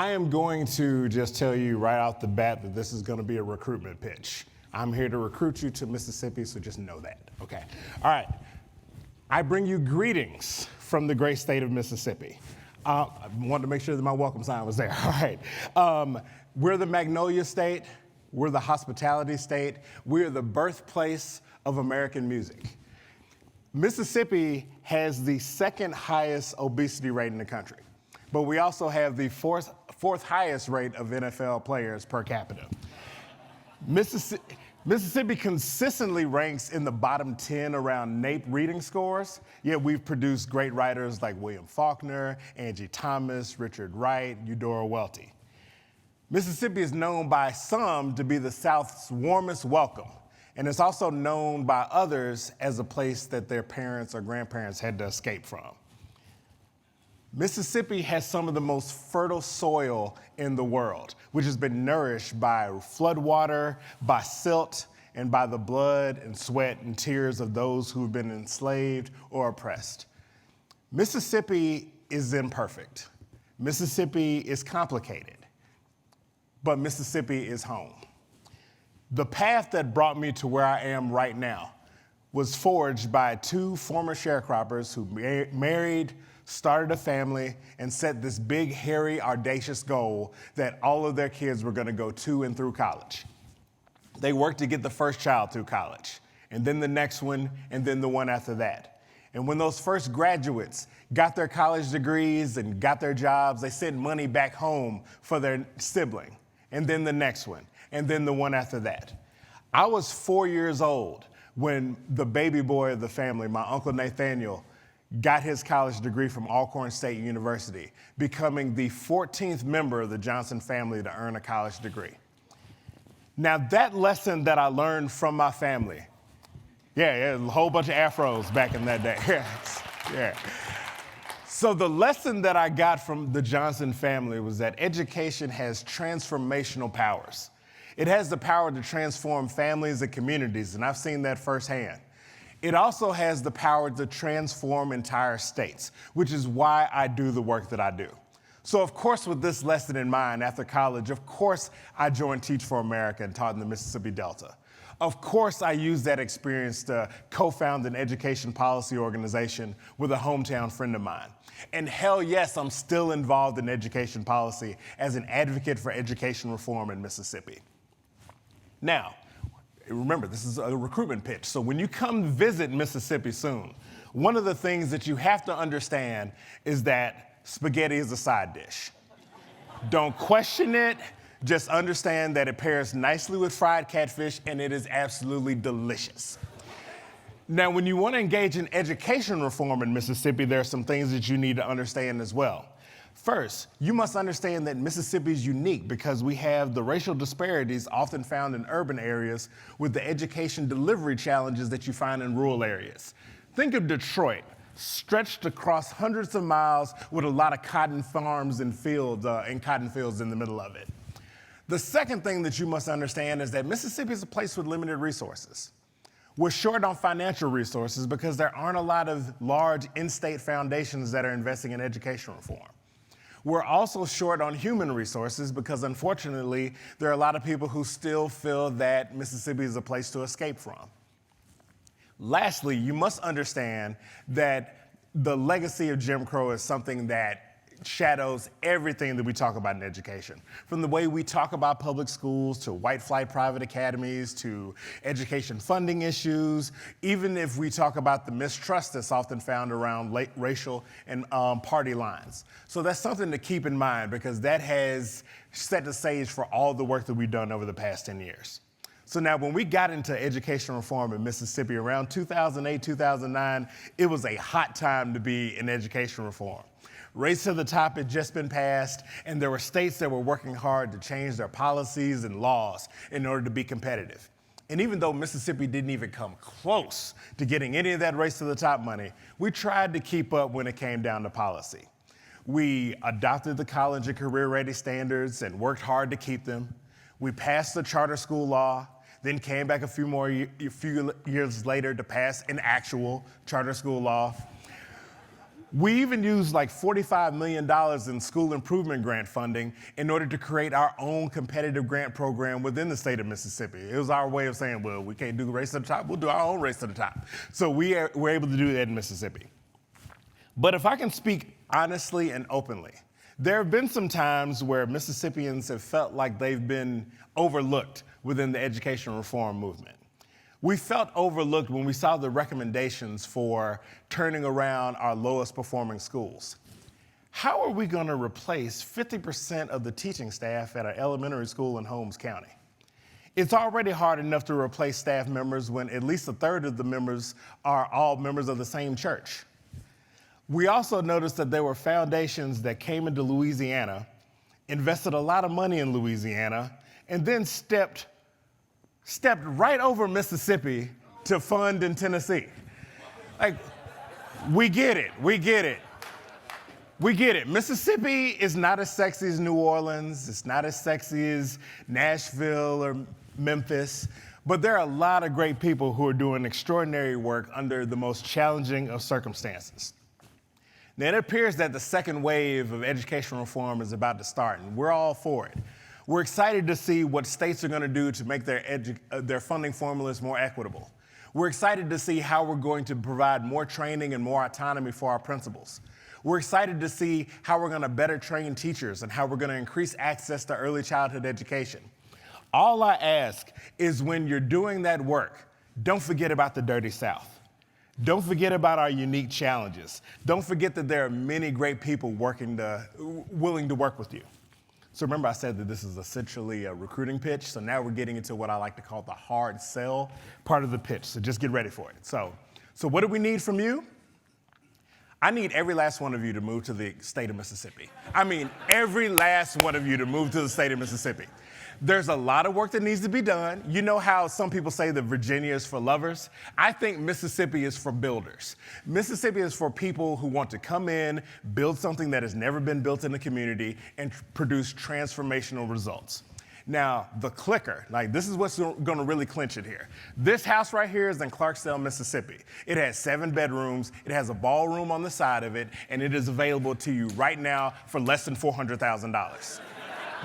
I am going to just tell you right off the bat that this is going to be a recruitment pitch. I'm here to recruit you to Mississippi, so just know that, okay? All right, I bring you greetings from the great state of Mississippi. I wanted to make sure that my welcome sign was there, all right. We're the Magnolia State, we're the hospitality state, we're the birthplace of American music. Mississippi has the second highest obesity rate in the country, but we also have the fourth highest rate of NFL players per capita. Mississippi consistently ranks in the bottom 10 around NAEP reading scores, yet we've produced great writers like William Faulkner, Angie Thomas, Richard Wright, Eudora Welty. Mississippi is known by some to be the South's warmest welcome, and it's also known by others as a place that their parents or grandparents had to escape from. Mississippi has some of the most fertile soil in the world, which has been nourished by floodwater, by silt, and by the blood and sweat and tears of those who've been enslaved or oppressed. Mississippi is imperfect. Mississippi is complicated, but Mississippi is home. The path that brought me to where I am right now was forged by two former sharecroppers who married, started a family, and set this big, hairy, audacious goal that all of their kids were gonna go to and through college. They worked to get the first child through college, and then the next one, and then the one after that. And when those first graduates got their college degrees and got their jobs, they sent money back home for their sibling, and then the next one, and then the one after that. I was 4 years old when the baby boy of the family, my Uncle Nathaniel, got his college degree from Alcorn State University, becoming the 14th member of the Johnson family to earn a college degree. Now that lesson that I learned from my family, a whole bunch of afros back in that day, yeah. So the lesson that I got from the Johnson family was that education has transformational powers. It has the power to transform families and communities, and I've seen that firsthand. It also has the power to transform entire states, which is why I do the work that I do. So of course, with this lesson in mind, after college, of course, I joined Teach for America and taught in the Mississippi Delta. Of course, I used that experience to co-found an education policy organization with a hometown friend of mine. And hell yes, I'm still involved in education policy as an advocate for education reform in Mississippi. Now, remember, this is a recruitment pitch, so when you come visit Mississippi soon, one of the things that you have to understand is that spaghetti is a side dish. Don't question it, just understand that it pairs nicely with fried catfish and it is absolutely delicious. Now, when you want to engage in education reform in Mississippi, there are some things that you need to understand as well. First, you must understand that Mississippi is unique because we have the racial disparities often found in urban areas with the education delivery challenges that you find in rural areas. Think of Detroit, stretched across hundreds of miles with a lot of cotton farms and fields and cotton fields in the middle of it. The second thing that you must understand is that Mississippi is a place with limited resources. We're short on financial resources because there aren't a lot of large in-state foundations that are investing in education reform. We're also short on human resources because, unfortunately, there are a lot of people who still feel that Mississippi is a place to escape from. Lastly, you must understand that the legacy of Jim Crow is something that shadows everything that we talk about in education. From the way we talk about public schools to white flight private academies to education funding issues, even if we talk about the mistrust that's often found around racial and party lines. So that's something to keep in mind because that has set the stage for all the work that we've done over the past 10 years. So now when we got into education reform in Mississippi around 2008, 2009, it was a hot time to be in education reform. Race to the Top had just been passed, and there were states that were working hard to change their policies and laws in order to be competitive. And even though Mississippi didn't even come close to getting any of that Race to the Top money, we tried to keep up when it came down to policy. We adopted the college and career ready standards and worked hard to keep them. We passed the charter school law, then came back a few years later to pass an actual charter school law. We even used like $45 million in school improvement grant funding in order to create our own competitive grant program within the state of Mississippi. It was our way of saying, well, we can't do the race to the top, we'll do our own race to the top. So we're able to do that in Mississippi. But if I can speak honestly and openly, there have been some times where Mississippians have felt like they've been overlooked within the education reform movement. We felt overlooked when we saw the recommendations for turning around our lowest performing schools. How are we going to replace 50% of the teaching staff at an elementary school in Holmes County? It's already hard enough to replace staff members when at least a third of the members are all members of the same church. We also noticed that there were foundations that came into Louisiana, invested a lot of money in Louisiana, and then stepped right over Mississippi to fund in Tennessee. Like, we get it. Mississippi is not as sexy as New Orleans. It's not as sexy as Nashville or Memphis. But there are a lot of great people who are doing extraordinary work under the most challenging of circumstances. Now, it appears that the second wave of education reform is about to start, and we're all for it. We're excited to see what states are going to do to make their funding formulas more equitable. We're excited to see how we're going to provide more training and more autonomy for our principals. We're excited to see how we're going to better train teachers and how we're going to increase access to early childhood education. All I ask is when you're doing that work, don't forget about the Dirty South. Don't forget about our unique challenges. Don't forget that there are many great people willing to work with you. So remember I said that this is essentially a recruiting pitch, so now we're getting into what I like to call the hard sell part of the pitch, so just get ready for it. So what do we need from you? I need every last one of you to move to the state of Mississippi. I mean, every last one of you to move to the state of Mississippi. There's a lot of work that needs to be done. You know how some people say that Virginia is for lovers? I think Mississippi is for builders. Mississippi is for people who want to come in, build something that has never been built in the community, and produce transformational results. Now, the clicker, like this is what's gonna really clinch it here. This house right here is in Clarksdale, Mississippi. It has 7 bedrooms, it has a ballroom on the side of it, and it is available to you right now for less than $400,000.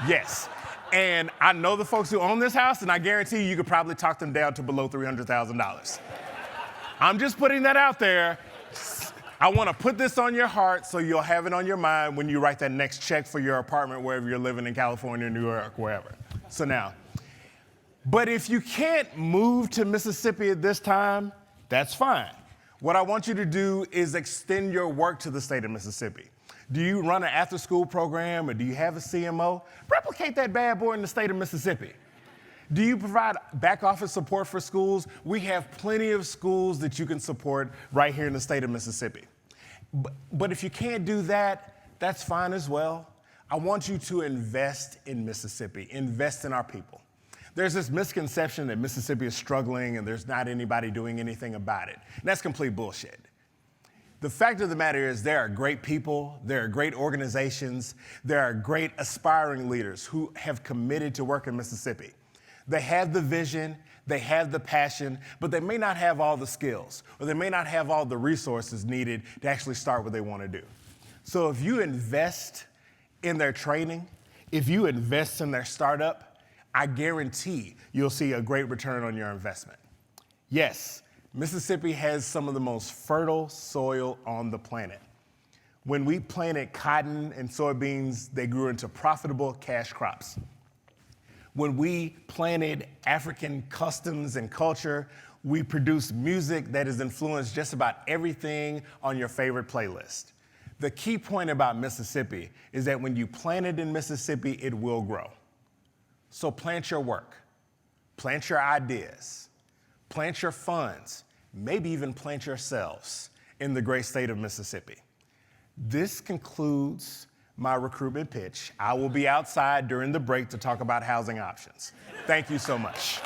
Yes. And I know the folks who own this house, and I guarantee you could probably talk them down to below $300,000. I'm just putting that out there. I want to put this on your heart so you'll have it on your mind when you write that next check for your apartment wherever you're living in California, New York, wherever. So now, but if you can't move to Mississippi at this time, that's fine. What I want you to do is extend your work to the state of Mississippi. Do you run an after-school program or do you have a CMO? Replicate that bad boy in the state of Mississippi. Do you provide back office support for schools? We have plenty of schools that you can support right here in the state of Mississippi. But if you can't do that, that's fine as well. I want you to invest in Mississippi, invest in our people. There's this misconception that Mississippi is struggling and there's not anybody doing anything about it. And that's complete bullshit. The fact of the matter is there are great people, there are great organizations, there are great aspiring leaders who have committed to work in Mississippi. They have the vision, they have the passion, but they may not have all the skills, or they may not have all the resources needed to actually start what they want to do. So if you invest in their training, if you invest in their startup, I guarantee you'll see a great return on your investment. Yes, Mississippi has some of the most fertile soil on the planet. When we planted cotton and soybeans, they grew into profitable cash crops. When we planted African customs and culture, we produced music that has influenced just about everything on your favorite playlist. The key point about Mississippi is that when you plant it in Mississippi, it will grow. So plant your work, plant your ideas, plant your funds, maybe even plant yourselves in the great state of Mississippi. This concludes my recruitment pitch. I will be outside during the break to talk about housing options. Thank you so much.